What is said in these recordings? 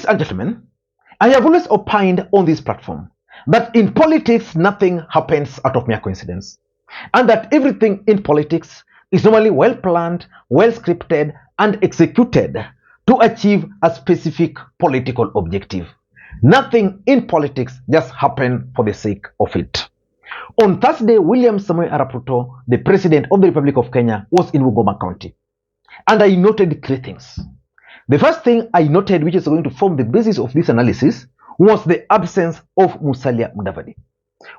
Ladies and gentlemen, I have always opined on this platform that in politics nothing happens out of mere coincidence, and that everything in politics is normally well planned, well scripted, and executed to achieve a specific political objective. Nothing in politics just happens for the sake of it. On Thursday, William Ruto, the President of the Republic of Kenya, was in Bungoma County, and I noted three things. The first thing I noted, which is going to form the basis of this analysis, was the absence of Musalia Mudavadi.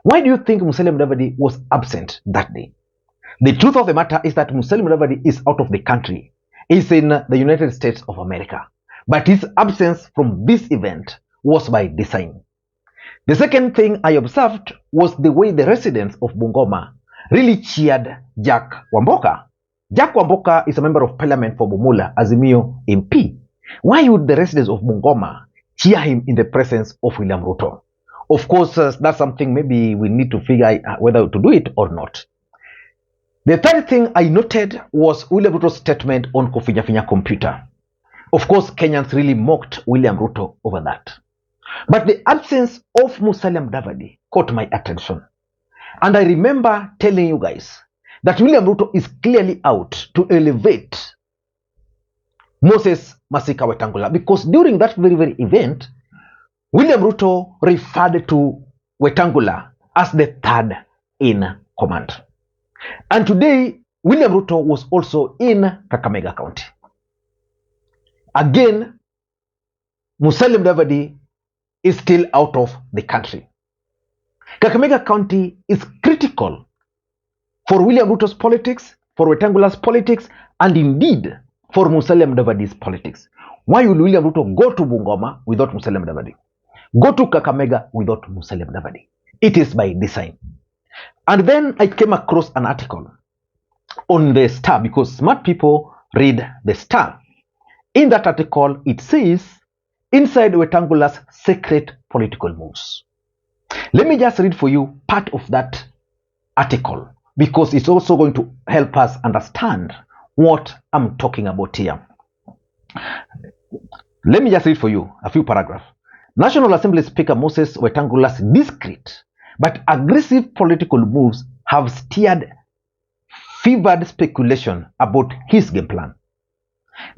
Why do you think Musalia Mudavadi was absent that day? The truth of the matter is that Musalia Mudavadi is out of the country. He's in the United States of America. But his absence from this event was by design. The second thing I observed was the way the residents of Bungoma really cheered Jack Wamboka. Jack Wamboka is a member of parliament for Bumula, Azimio MP. Why would the residents of Bungoma cheer him in the presence of William Ruto? Of course, that's something maybe we need to figure out whether to do it or not. The third thing I noted was William Ruto's statement on Kofinya computer. Of course, Kenyans really mocked William Ruto over that. But the absence of Musalia Mudavadi caught my attention. And I remember telling you guys that William Ruto is clearly out to elevate Moses Wetangula, because during that very event, William Ruto referred to Wetangula as the third in command. And today, William Ruto was also in Kakamega County. Again, Musalia Mudavadi is still out of the country. Kakamega County is critical for William Ruto's politics, for Wetangula's politics, and indeed for Musalia Mudavadi's politics. Why will William Ruto go to Bungoma without Musalia Mudavadi? Go to Kakamega without Musalia Mudavadi? It is by design. And then I came across an article on the Star, because smart people read the Star. In that article, it says, inside Wetangula's secret political moves. Let me just read for you part of that article, because it's also going to help us understand what I'm talking about here. Let me just read for you a few paragraphs. National Assembly Speaker Moses Wetangula's discreet but aggressive political moves have stirred fevered speculation about his game plan.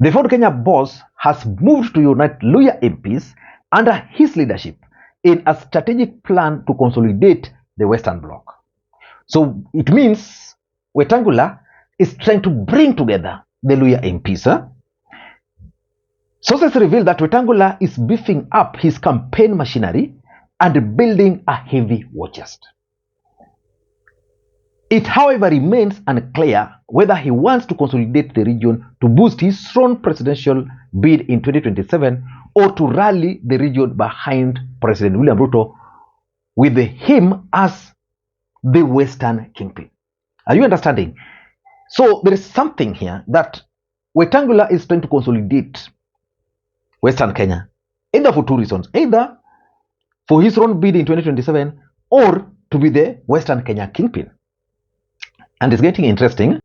The Ford Kenya boss has moved to unite Luhya MPs under his leadership in a strategic plan to consolidate the Western Bloc. So it means Wetangula is trying to bring together the Luhya MPs. Sources reveal that Wetangula is beefing up his campaign machinery and building a heavy war chest. It, however, remains unclear whether he wants to consolidate the region to boost his strong presidential bid in 2027 or to rally the region behind President William Ruto with him as the Western kingpin. Are you understanding? So there is something here that Wetangula is trying to consolidate Western Kenya, either for two reasons, either for his own bid in 2027 or to be the Western Kenya kingpin. And it's getting interesting.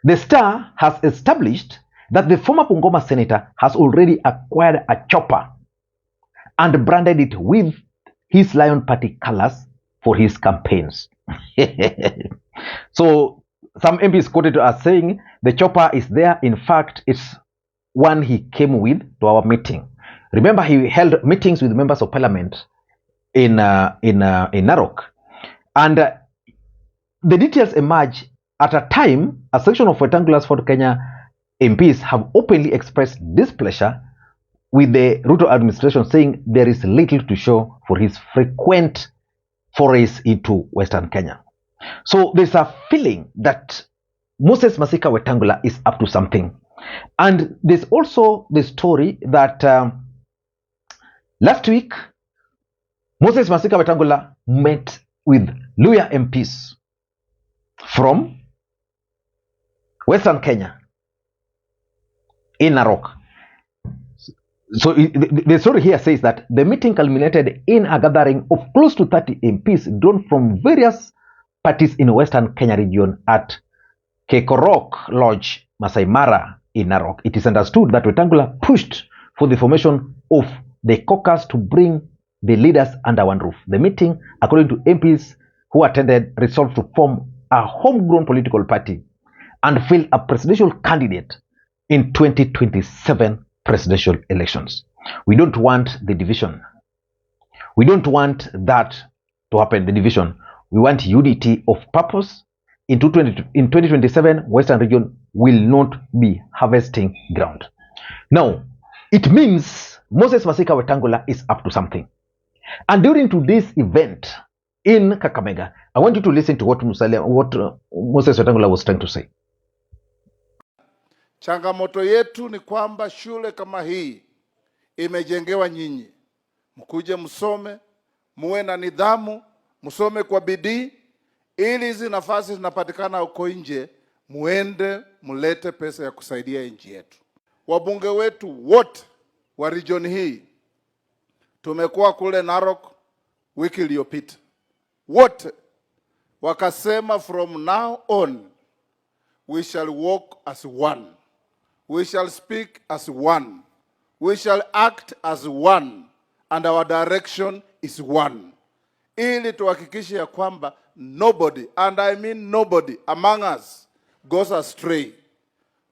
The Star has established that the former Bungoma senator has already acquired a chopper and branded it with his Lion Party colors for his campaigns. So some MPs quoted as saying the chopper is there. In fact, it's one he came with to our meeting. Remember, he held meetings with members of parliament in Narok, and the details emerge at a time a section of Wetangula's Ford Kenya MPs have openly expressed displeasure with the Ruto administration, saying there is little to show for his frequent forays into Western Kenya. So there's a feeling that Moses Masika Wetangula is up to something. And there's also the story that last week Moses Masika Wetangula met with Luhya MPs from Western Kenya in Narok. So the story here says that the meeting culminated in a gathering of close to 30 MPs drawn from various parties in Western Kenya region at Kekorok Lodge, Masai Mara in Narok. It is understood that Wetangula pushed for the formation of the caucus to bring the leaders under one roof. The meeting, according to MPs who attended, resolved to form a homegrown political party and field a presidential candidate in 2027 presidential elections. We don't want the division. We don't want that to happen, the division. We want unity of purpose. In 2027, Western region will not be harvesting ground. Now, it means Moses Wetangula is up to something. And during today's event in Kakamega, I want you to listen to what Moses Wetangula was trying to say. Changamoto yetu ni kwamba shule kama hii imejengewa nyinyi. Mkuje msome, muwe na nidhamu, msome kwa bidii, ili hizi nafasi zinapatikana huko nje, muende mulete pesa ya kusaidia nchi yetu. Wabunge wetu wote wa region hii tumekuwa kule Narok wiki iliyopita. Wote wakasema from now on we shall walk as one. We shall speak as one. We shall act as one. And our direction is one. Ili tuhakikishe ya kwamba nobody, and I mean nobody, among us goes astray.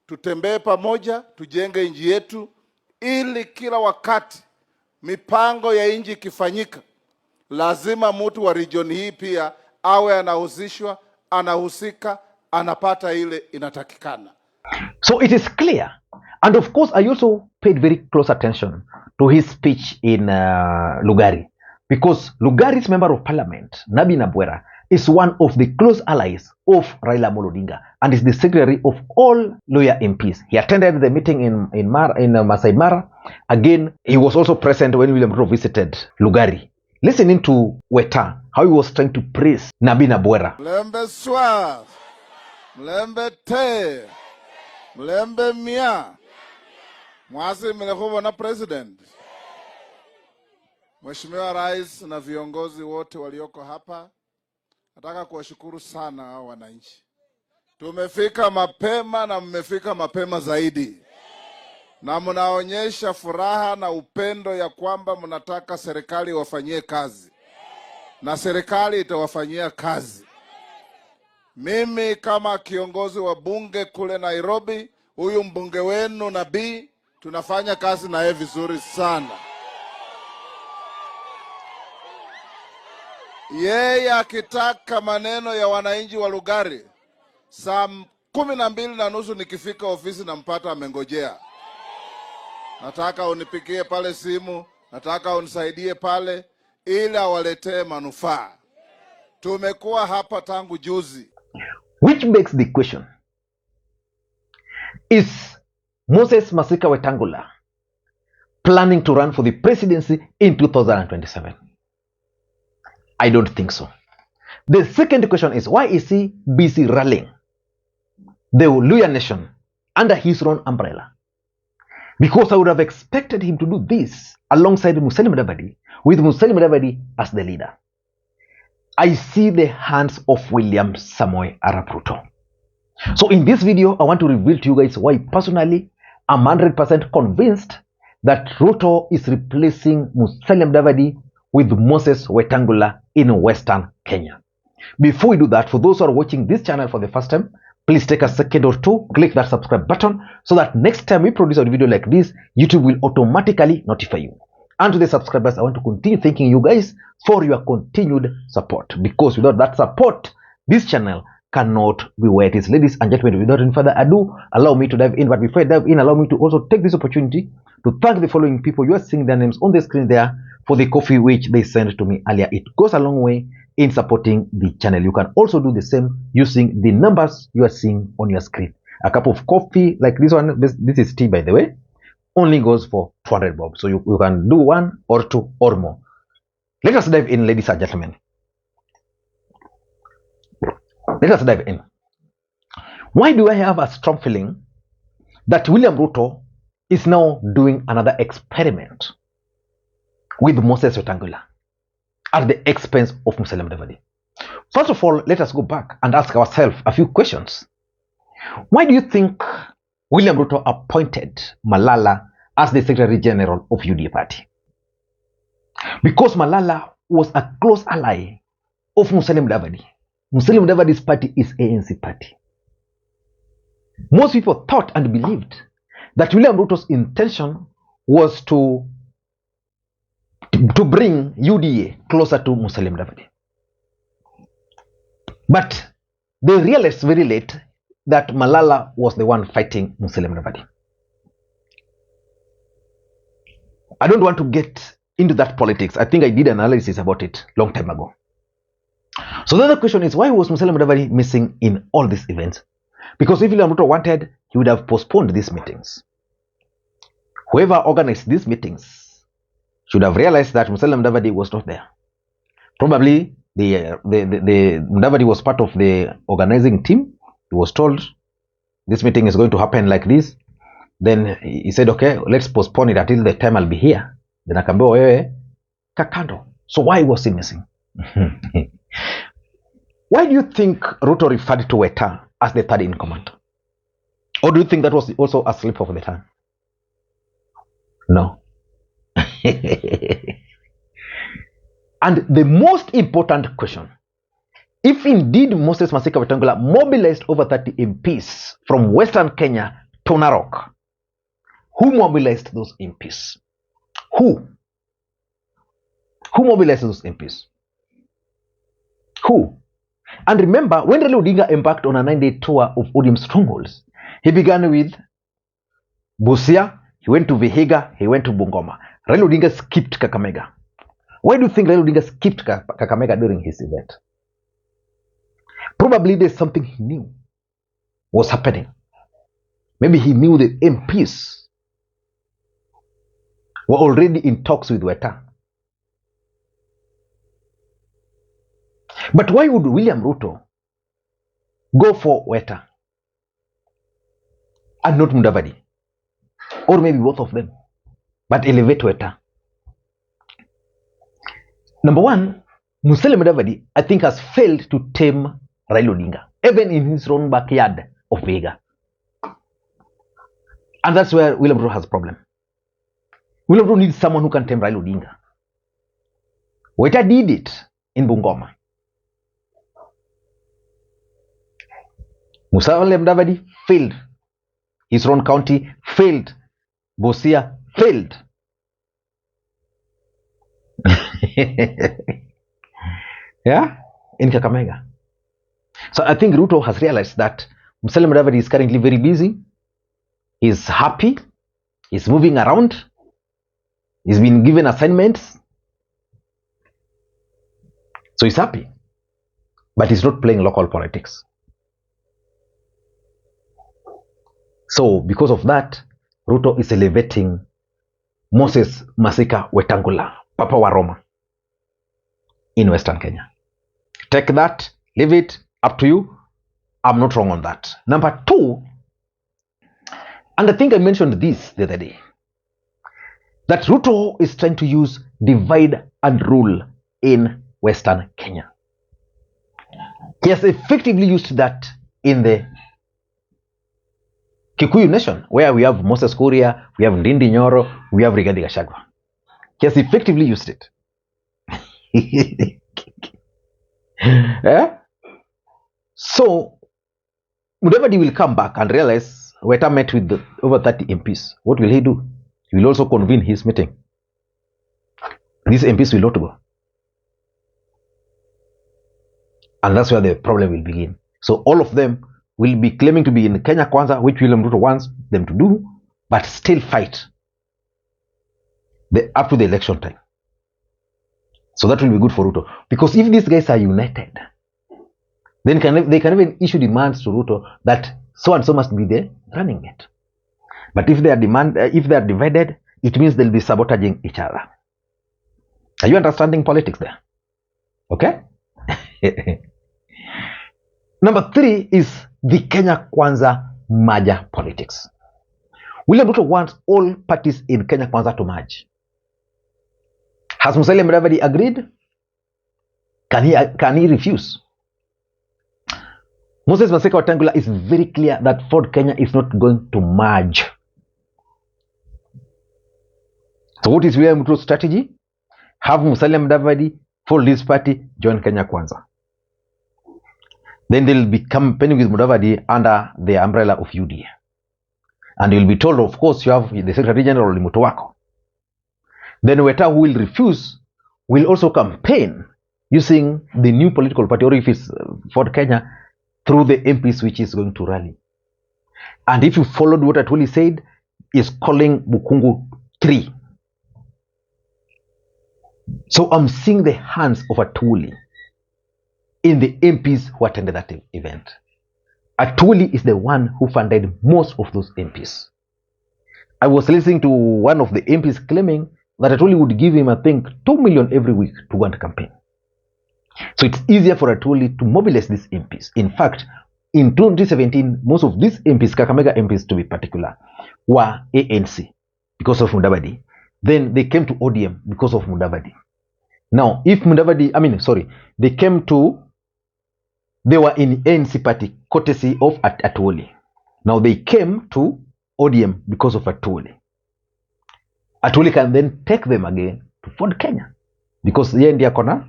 Tutembee pamoja, tujenge nchi yetu, ili kila wakati mipango ya nchi ikifanyika, lazima mtu wa region hii pia awe anahusishwa, anahusika, anapata ile inatakikana. So it is clear. And of course, I also paid very close attention to his speech in Lugari, because Lugari's member of parliament, Nabi Nabwera, is one of the close allies of Raila Odinga and is the secretary of all Luhya MPs. He attended the meeting in Masai Mara. Again, he was also present when William Ruto visited Lugari. Listening to Weta, how he was trying to praise Nabi Nabwera. Mlembe swa, mlembe te, mlembe mia. Mwasi mlekuwa na president. Mheshimiwa Rais na viongozi wote walioko hapa, nataka kuwashukuru sana hao wananchi. Tumefika mapema na mmefika mapema zaidi. Na mnaonyesha furaha na upendo ya kwamba mnataka serikali wafanyie kazi. Na serikali itawafanyia kazi. Mimi kama kiongozi wa bunge kule Nairobi, huyu mbunge wenu Nabii, tunafanya kazi na yeye vizuri sana. Yeye akitaka maneno ya wananchi wa Lugari, saa 12:30 nikifika ofisi nampata amengojea. Nataka unipigie pale simu, nataka unisaidie pale, ili awaletee manufaa. Tumekuwa hapa tangu juzi. Which begs the question, is Moses Wetangula planning to run for the presidency in 2027? I don't think so. The second question is, why is he busy rallying the Luhya nation under his own umbrella? Because I would have expected him to do this alongside Musalia Mudavadi, with Musalia Mudavadi as the leader. I see the hands of William Samoei Arap Ruto. So in this video, I want to reveal to you guys why personally I'm 100% convinced that Ruto is replacing Musalia Mudavadi with Moses Wetangula in Western Kenya. Before we do that, for those who are watching this channel for the first time, please take a second or two, click that subscribe button so that next time we produce a video like this, YouTube will automatically notify you. And to the subscribers, I want to continue thanking you guys for your continued support, because without that support, this channel cannot be where it is. Ladies and gentlemen, without any further ado, allow me to dive in. But before I dive in, allow me to also take this opportunity to thank the following people. You are seeing their names on the screen there for the coffee which they sent to me earlier. It goes a long way in supporting the channel. You can also do the same using the numbers you are seeing on your screen. A cup of coffee like this one, this is tea by the way, only goes for 200 bob. So you can do one or two or more. Let us dive in, ladies and gentlemen. Let us dive in. Why do I have a strong feeling that William Ruto is now doing another experiment with Moses Wetangula at the expense of Musalia Mudavadi? First of all, let us go back and ask ourselves a few questions. Why do you think William Ruto appointed Malala as the Secretary General of UDA Party? Because Malala was a close ally of Musalia Mudavadi. Musalia Mudavadi's party is ANC party. Most people thought and believed that William Ruto's intention was to bring UDA closer to Musalia Mudavadi. But they realized very late that Malala was the one fighting Musalia Mudavadi. I don't want to get into that politics. I think I did analysis about it long time ago. So the other question is, why was Musalia Mudavadi missing in all these events? Because if William Ruto wanted, he would have postponed these meetings. Whoever organized these meetings should have realized that Musalia Mudavadi was not there. Probably the Mudavadi was part of the organizing team. He was told this meeting is going to happen like this. Then he said, okay, let's postpone it until the time I'll be here. Then akaambiwa wewe kakando. So why was he missing? Why do you think Ruto referred to Weta as the third in command? Or do you think that was also a slip of the tongue? No. And the most important question, if indeed Moses Wetangula mobilized over 30 MPs from Western Kenya to Narok, who mobilized those MPs? Who mobilized those MPs? Who? And remember, when Raila Odinga embarked on a 9-day tour of ODM strongholds, he began with Busia, he went to Vihiga, he went to Bungoma. Raila Odinga skipped Kakamega. Why do you think Raila Odinga skipped Kakamega during his event? Probably there's something he knew was happening. Maybe he knew the MPs were already in talks with Weta. But why would William Ruto go for Weta and not Mudavadi? Or maybe both of them, but elevate Weta? Number one, Musalia Mudavadi, I think, has failed to tame Raila Odinga, even in his own backyard of Vega. And that's where William Ruto has a problem. William Ruto needs someone who can tame Raila Odinga. Weta did it in Bungoma. Musalia Mudavadi failed. His own county failed. Busia failed. Yeah, in Kakamega. So I think Ruto has realized that Musalia Mudavadi is currently very busy. He's happy. He's moving around. He's been given assignments. So he's happy. But he's not playing local politics. So because of that, Ruto is elevating Moses Wetangula, Papa wa Roma, in Western Kenya. Take that, leave it, up to you. I'm not wrong on that. Number two, and I think I mentioned this the other day, that Ruto is trying to use divide and rule in Western Kenya. He has effectively used that in the Kikuyu nation, where we have Moses Kuria, we have Ndindi Nyoro, we have Rigathi Gachagua. He has effectively used it. Yeah? So, Mudavadi will come back and realize Weta met with over 30 MPs. What will he do? He will also convene his meeting. These MPs will not go. And that's where the problem will begin. So all of them will be claiming to be in Kenya Kwanza, which William Ruto wants them to do, but still fight up to the election time. So that will be good for Ruto. Because if these guys are united, then they can even issue demands to Ruto that so and so must be the running mate. But if they are divided, it means they'll be sabotaging each other. Are you understanding politics there? Okay? Number three is the Kenya Kwanza merger politics. William Ruto wants all parties in Kenya Kwanza to merge. Has Musalia Mudavadi agreed? Can he refuse? Moses Wetangula is very clear that Ford Kenya is not going to merge. So what is William Ruto's strategy? have Musalia Mudavadi, follow this party, join Kenya Kwanza. Then they'll be campaigning with Mudavadi under the umbrella of UDA. And you'll be told, of course, you have the Secretary General Mutowako. Then Weta, who will refuse, will also campaign using the new political party, or if it's for Kenya, through the MPs which is going to rally. And if you followed what Atwoli said, is calling Bukungu 3. So I'm seeing the hands of Atwoli in the MPs who attended that event. Atwoli is the one who funded most of those MPs. I was listening to one of the MPs claiming that Atwoli would give him, I think, 2 million every week to go and campaign. So it's easier for Atwoli to mobilize these MPs. In fact, in 2017, most of these MPs, Kakamega MPs to be particular, were ANC because of Mudavadi. Then they came to ODM because of Mudavadi. Now, if Mudavadi, they were in ANC party courtesy of Atwoli. Now they came to ODM because of Atwoli. Atwoli can then take them again to Ford Kenya because yeye ndiye akona.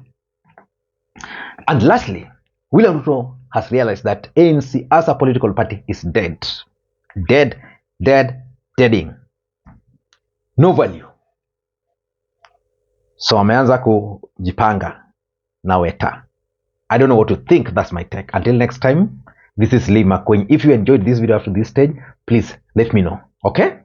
And lastly, William Ruto has realized that ANC as a political party is dead. Deading. No value. So ameanza kujipanga na Weta. I don't know what to think. That's my take. Until next time, this is Lee Makwiny. If you enjoyed this video up to this stage, please let me know. Okay?